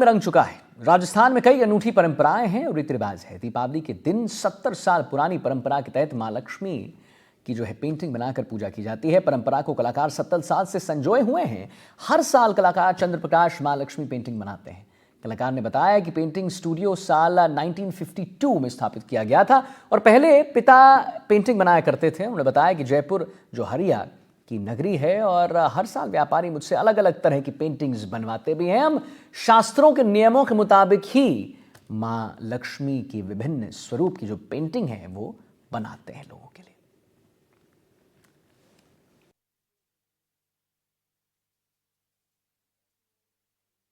में रंग चुका है। राजस्थान में कई अनूठी परंपराएं हैं और रीति रिवाज है। दीपावली के दिन 70 साल पुरानी परंपरा के तहत मां लक्ष्मी की जो है पेंटिंग बनाकर पूजा की जाती है। परंपरा को कलाकार 70 साल से संजोए हुए हैं। हर साल कलाकार चंद्रप्रकाश मां लक्ष्मी पेंटिंग बनाते हैं। कलाकार ने बताया कि पेंटिंग स्टूडियो साल 1952 में स्थापित किया गया था और पहले पिता पेंटिंग बनाया करते थे। उन्होंने बताया कि जयपुर जो हरिया की नगरी है और हर साल व्यापारी मुझसे अलग अलग तरह की पेंटिंग्स बनवाते भी हैं। हम शास्त्रों के नियमों के मुताबिक ही मां लक्ष्मी की विभिन्न स्वरूप की जो पेंटिंग है वो बनाते हैं लोगों के लिए।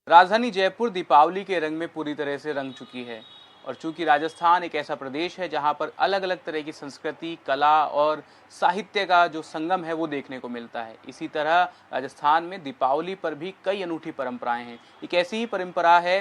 राजधानी जयपुर दीपावली के रंग में पूरी तरह से रंग चुकी है और चूंकि राजस्थान एक ऐसा प्रदेश है जहां पर अलग अलग तरह की संस्कृति, कला और साहित्य का जो संगम है वो देखने को मिलता है। इसी तरह राजस्थान में दीपावली पर भी कई अनूठी परंपराएं हैं। एक ऐसी ही परंपरा है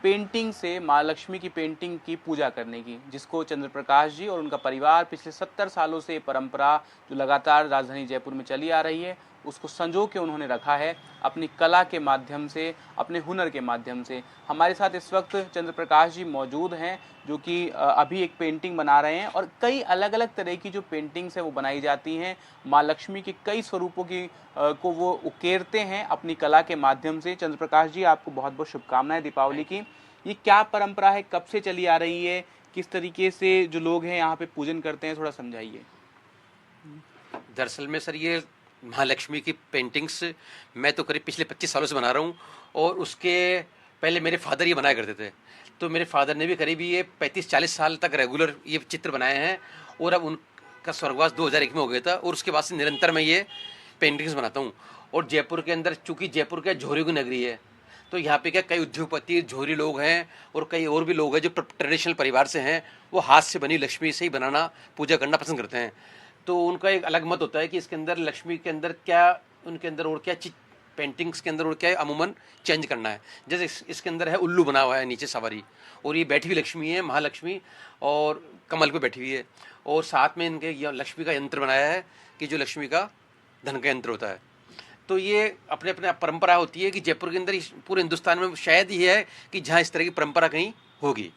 पेंटिंग से माँ लक्ष्मी की पेंटिंग की पूजा करने की, जिसको चंद्रप्रकाश जी और उनका परिवार पिछले 70 सालों से परंपरा जो लगातार राजधानी जयपुर में चली आ रही है उसको संजो के उन्होंने रखा है अपनी कला के माध्यम से, अपने हुनर के माध्यम से। हमारे साथ इस वक्त चंद्रप्रकाश जी मौजूद हैं जो कि अभी एक पेंटिंग बना रहे हैं और कई अलग अलग तरह की जो पेंटिंग्स है वो बनाई जाती हैं। माँ लक्ष्मी के कई स्वरूपों की को वो उकेरते हैं अपनी कला के माध्यम से। चंद्रप्रकाश जी, आपको बहुत बहुत शुभकामनाएं दीपावली की। ये क्या परंपरा है, कब से चली आ रही है, किस तरीके से जो लोग हैं यहाँ पे पूजन करते हैं, थोड़ा समझाइए। दरअसल में सर ये महालक्ष्मी की पेंटिंग्स मैं तो करीब पिछले 25 सालों से बना रहा हूँ और उसके पहले मेरे फादर ये बनाया करते थे। तो मेरे फादर ने भी करीब ये 35-40 साल तक रेगुलर ये चित्र बनाए हैं और अब उनका स्वर्गवास 2001 में हो गया था और उसके बाद से निरंतर मैं ये पेंटिंग्स बनाता हूँ। और जयपुर के अंदर, चूँकि जयपुर क्या झोरी की नगरी है, तो यहाँ पे क्या कई उद्योगपति झोरी लोग हैं और कई और भी लोग हैं जो ट्रेडिशनल परिवार से हैं। वो हाथ से बनी लक्ष्मी से ही बनाना, पूजा करना पसंद करते हैं। तो उनका एक अलग मत होता है कि इसके अंदर लक्ष्मी के अंदर क्या, उनके अंदर और क्या चीज, पेंटिंग्स के अंदर और क्या अमूमन चेंज करना है। जैसे इसके अंदर है उल्लू बना हुआ है नीचे सवारी, और ये बैठी हुई लक्ष्मी है महालक्ष्मी और कमल पे बैठी हुई है। और साथ में इनके लक्ष्मी का यंत्र बनाया है कि जो लक्ष्मी का धन का यंत्र होता है। तो ये अपने अपने परंपरा होती है कि जयपुर के अंदर, पूरे हिंदुस्तान में शायद ये है कि जहाँ इस तरह की परंपरा कहीं होगी।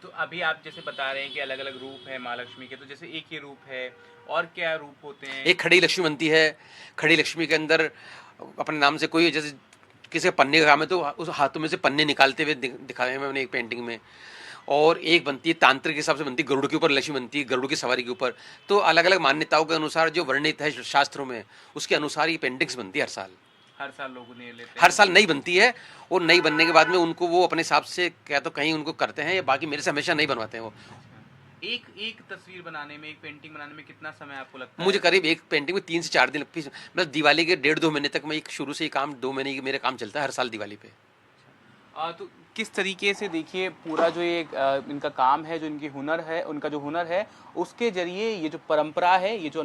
तो अभी आप जैसे बता रहे हैं कि अलग अलग रूप है माँ लक्ष्मी के, तो जैसे एक ही रूप है और क्या रूप होते हैं? एक खड़ी लक्ष्मी बनती है। खड़ी लक्ष्मी के अंदर अपने नाम से कोई, जैसे किसी का पन्ने का काम है तो उस हाथों में से पन्ने निकालते हुए दिखाए हैं मैंने एक पेंटिंग में। और एक बनती है तांत्रिक के हिसाब से बनती है, गरुड़ के ऊपर लक्ष्मी बनती है, गरुड़ की सवारी के ऊपर। तो अलग अलग मान्यताओं के अनुसार जो वर्णित है शास्त्रों में, उसके अनुसार ये पेंटिंग्स बनती है हर साल लोग उन्हें लेते हैं। हर साल नई बनती है और नई बनने के बाद में उनको वो अपने हिसाब से क्या तो कहीं उनको करते हैं या बाकी मेरे से हमेशा नहीं बनवाते हैं वो। एक तस्वीर बनाने में, एक पेंटिंग बनाने में कितना समय आपको लगता है? मुझे करीब एक पेंटिंग में 3 से 4 दिन, मतलब दिवाली के 1.5-2 महीने तक मैं एक शुरू से ही काम, 2 महीने की मेरा काम चलता है हर साल दिवाली पे। तो किस तरीके से देखिए पूरा जो ये इनका काम है, जो इनकी हुनर है, उनका जो हुनर है उसके जरिए ये जो परंपरा है, ये जो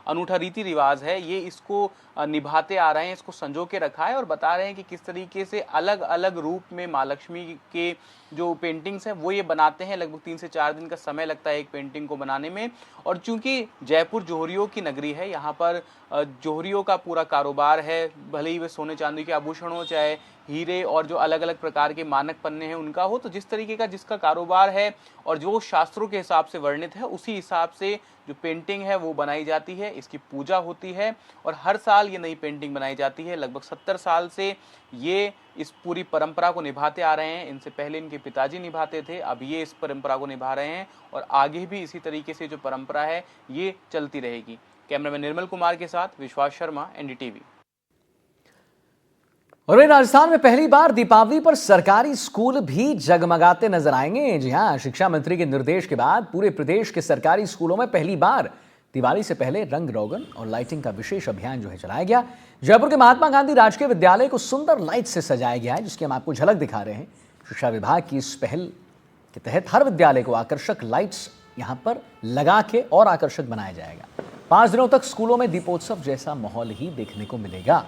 अनूठा रीति रिवाज है, ये इसको निभाते आ रहे हैं, इसको संजो के रखा है और बता रहे हैं कि किस तरीके से अलग अलग रूप में माँ लक्ष्मी के जो पेंटिंग्स हैं वो ये बनाते हैं। लगभग 3 से 4 दिन का समय लगता है एक पेंटिंग को बनाने में। और चूंकि जयपुर जोहरियों की नगरी है, यहाँ पर जोहरियों का पूरा कारोबार है, भले ही वे सोने चांदी के आभूषण हो, चाहे हीरे और जो अलग अलग प्रकार के मानक पन्ने हैं उनका हो, तो जिस तरीके का जिसका कारोबार है और जो शास्त्रों के हिसाब से वर्णित है उसी हिसाब से जो पेंटिंग है वो बनाई जाती है, इसकी पूजा होती है और हर साल ये नई पेंटिंग बनाई जाती है। लगभग 70 साल से ये इस पूरी परंपरा को निभाते आ रहे हैं। इनसे पहले इनके पिताजी निभाते थे, अब ये इस परंपरा को निभा रहे हैं और आगे भी इसी तरीके से जो परंपरा है ये चलती रहेगी। कैमरामैन निर्मल कुमार के साथ विश्वास शर्मा, एनडीटीवी। और राजस्थान में पहली बार दीपावली पर सरकारी स्कूल भी जगमगाते नजर आएंगे। जी हां, शिक्षा मंत्री के निर्देश के बाद पूरे प्रदेश के सरकारी स्कूलों में पहली बार दिवाली से पहले रंग रोगन और लाइटिंग का विशेष अभियान जो है चलाया गया। जयपुर के महात्मा गांधी राजकीय विद्यालय को सुंदर लाइट से सजाया गया है, जिसकी हम आपको झलक दिखा रहे हैं। शिक्षा विभाग की इस पहल के तहत हर विद्यालय को आकर्षक लाइट्स यहां पर लगा के और आकर्षक बनाया जाएगा। 5 दिनों तक स्कूलों में दीपोत्सव जैसा माहौल ही देखने को मिलेगा।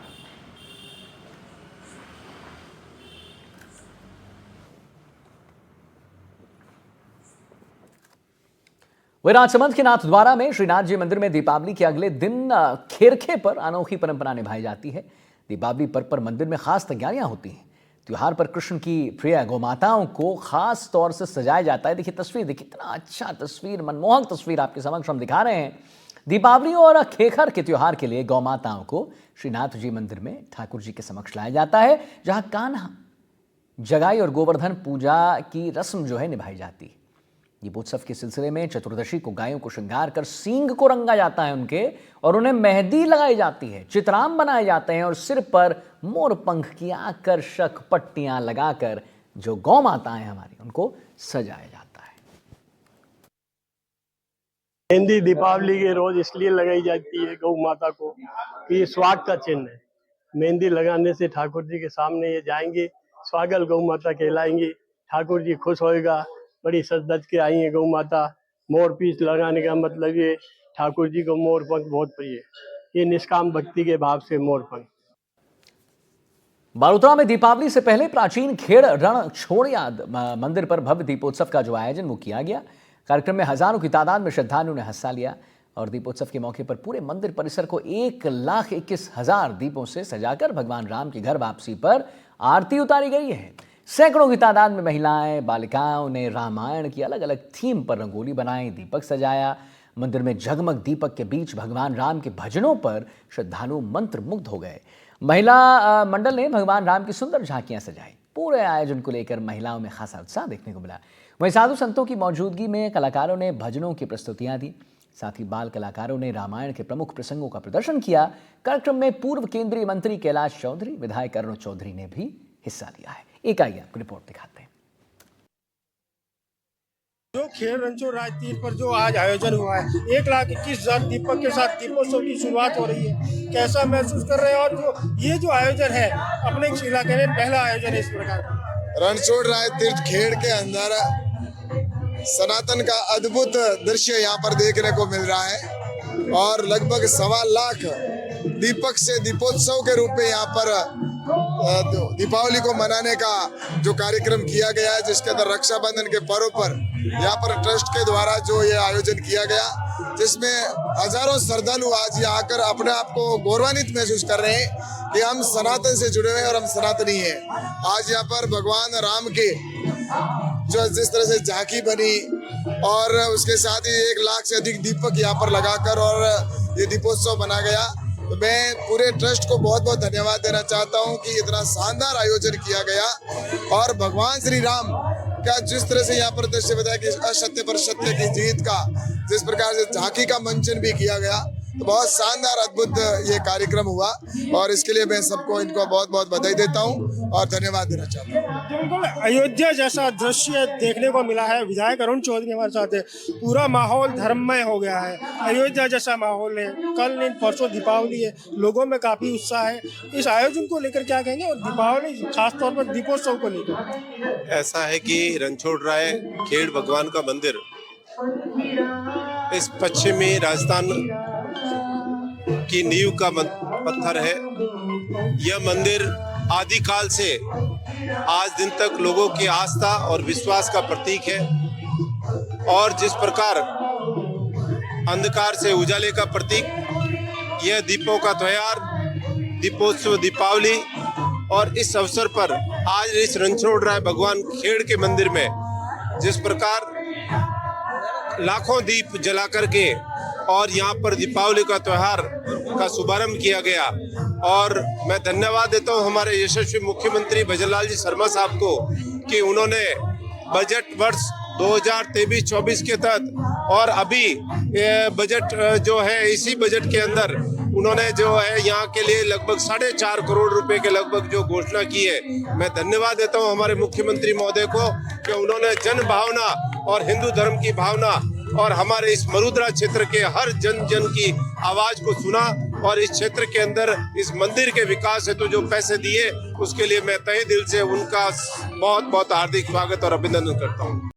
वही राजसमंद के नाथद्वारा में श्रीनाथ जी मंदिर में दीपावली के अगले दिन खेरखे पर अनोखी परंपरा निभाई जाती है। दीपावली पर्व पर मंदिर में खास तैयारियां होती हैं। त्योहार पर कृष्ण की प्रिय गौमाताओं को खास तौर से सजाया जाता है। देखिए तस्वीर, देखिए कितना अच्छा तस्वीर, मनमोहक तस्वीर आपके समक्ष हम दिखा रहे हैं। दीपावली और खेखर के त्योहार के लिए गौमाताओं को श्रीनाथ जी मंदिर में ठाकुर जी के समक्ष लाया जाता है, जहां कान्हा, जगाई और गोवर्धन पूजा की रस्म जो है निभाई जाती है। दीपोत्सव के सिलसिले में चतुर्दशी को गायों को श्रृंगार कर सींग को रंगा जाता है उनके, और उन्हें मेहंदी लगाई जाती है, चित्राम बनाए जाते हैं और सिर पर मोर पंख की आकर्षक पट्टियां लगाकर जो गौ माताएं हमारी उनको सजाया जाता है। मेहंदी दीपावली के रोज इसलिए लगाई जाती है गौ माता को कि ये स्वागत का चिन्ह है। मेहंदी लगाने से ठाकुर जी के सामने ये जाएंगे, स्वागल गौ माता कहलाएंगी, ठाकुर जी खुश होएगा। बड़ी सज धज के आई है गौ माता। मोर पीछ लगाने का मतलब ये ठाकुर जी को मोर पंख बहुत प्रिय है, ये निष्काम भक्ति के भाव से मोर पंख। बालोतरा में दीपावली से पहले प्राचीन खेड़ रणछोड़िया मंदिर पर भव्य दीपोत्सव का जो आयोजन वो किया गया। कार्यक्रम में हजारों की तादाद में श्रद्धालुओं ने हिस्सा लिया और दीपोत्सव के मौके पर पूरे मंदिर परिसर को 1,21,000 दीपों से सजाकर भगवान राम की घर वापसी पर आरती उतारी गई है। सैकड़ों की तादाद में महिलाएं, बालिकाओं ने रामायण की अलग अलग थीम पर रंगोली बनाई, दीपक सजाया। मंदिर में जगमग दीपक के बीच भगवान राम के भजनों पर श्रद्धालु मंत्रमुग्ध हो गए। महिला मंडल ने भगवान राम की सुंदर झांकियां सजाई। पूरे आयोजन को लेकर महिलाओं में खासा उत्साह देखने को मिला। वहीं साधु संतों की मौजूदगी में कलाकारों ने भजनों की प्रस्तुतियां दी। साथ ही बाल कलाकारों ने रामायण के प्रमुख प्रसंगों का प्रदर्शन किया। कार्यक्रम में पूर्व केंद्रीय मंत्री कैलाश चौधरी, विधायक अरुण चौधरी ने भी हिस्सा लिया है। एक आइए आपको रिपोर्ट दिखाते हैं। जो खेड़ रणछोड़राय तीर पर जो आज आयोजन हुआ है, 1,21,000 दीपक के साथ दीपोत्सव की शुरुआत हो रही है। कैसा महसूस कर रहे हैं? और जो आयोजन है अपने इलाके में पहला आयोजन है इस प्रकार का। रणछोड़राय तीर्थ खेड़ के अंदर सनातन का अद्भुत दृश्य यहाँ पर देखने को मिल रहा है और लगभग 1.25 लाख दीपक से दीपोत्सव के रूप में यहाँ पर दीपावली को मनाने का जो कार्यक्रम किया गया है, जिसके अंदर रक्षाबंधन के पर्व पर यहाँ पर ट्रस्ट के द्वारा जो ये आयोजन किया गया, जिसमें हजारों श्रद्धालु आज यहाँ आकर अपने आप को गौरवान्वित महसूस कर रहे हैं कि हम सनातन से जुड़े हुए हैं और हम सनातनी हैं। आज यहाँ पर भगवान राम के जो जिस तरह से झांकी बनी और उसके साथ ही 1 लाख से अधिक दीपक यहाँ पर लगाकर और ये दीपोत्सव बना गया, तो मैं पूरे ट्रस्ट को बहुत बहुत धन्यवाद देना चाहता हूँ कि इतना शानदार आयोजन किया गया और भगवान श्री राम का जिस तरह से यहाँ पर दृश्य बताया कि असत्य पर सत्य की जीत का जिस प्रकार से झांकी का मंचन भी किया गया, तो बहुत शानदार अद्भुत ये कार्यक्रम हुआ और इसके लिए मैं सबको इनको बहुत बहुत बधाई देता हूँ और धन्यवाद देना चाहता हूँ। बिल्कुल अयोध्या जैसा दृश्य देखने को मिला है। विधायक अरुण चौधरी हमारे साथ है। पूरा माहौल धर्ममय हो गया है, अयोध्या जैसा माहौल है। कल नहीं परसों दीपावली है, लोगों में काफी उत्साह है। इस आयोजन को लेकर क्या कहेंगे और दीपावली खासतौर पर दीपोत्सव को लेकर? ऐसा है कि रणछोड़राय खेड़ भगवान का मंदिर इस पश्चिमी राजस्थान की नींव का पत्थर है। यह मंदिर आदिकाल से आज दिन तक लोगों की आस्था और विश्वास का प्रतीक है और जिस प्रकार अंधकार से उजाले का प्रतीक यह दीपों का त्योहार, दीपोत्सव, दीपावली, और इस अवसर पर आज इस रणछोड़राय भगवान खेड़ के मंदिर में जिस प्रकार लाखों दीप जला करके और यहाँ पर दीपावली का त्योहार का शुभारंभ किया गया, और मैं धन्यवाद देता हूँ हमारे यशस्वी मुख्यमंत्री भजनलाल जी शर्मा साहब को कि उन्होंने बजट वर्ष 2023-24 के तहत और अभी बजट जो है इसी बजट के अंदर उन्होंने जो है यहाँ के लिए लगभग 4.5 करोड़ रुपए के लगभग जो घोषणा की है। मैं धन्यवाद देता हूँ हमारे मुख्यमंत्री महोदय को कि उन्होंने जन भावना और हिंदू धर्म की भावना और हमारे इस मरुद्रा क्षेत्र के हर जन जन की आवाज को सुना और इस क्षेत्र के अंदर इस मंदिर के विकास हेतु जो पैसे दिए उसके लिए मैं तहे दिल से उनका बहुत बहुत हार्दिक स्वागत और अभिनंदन करता हूँ।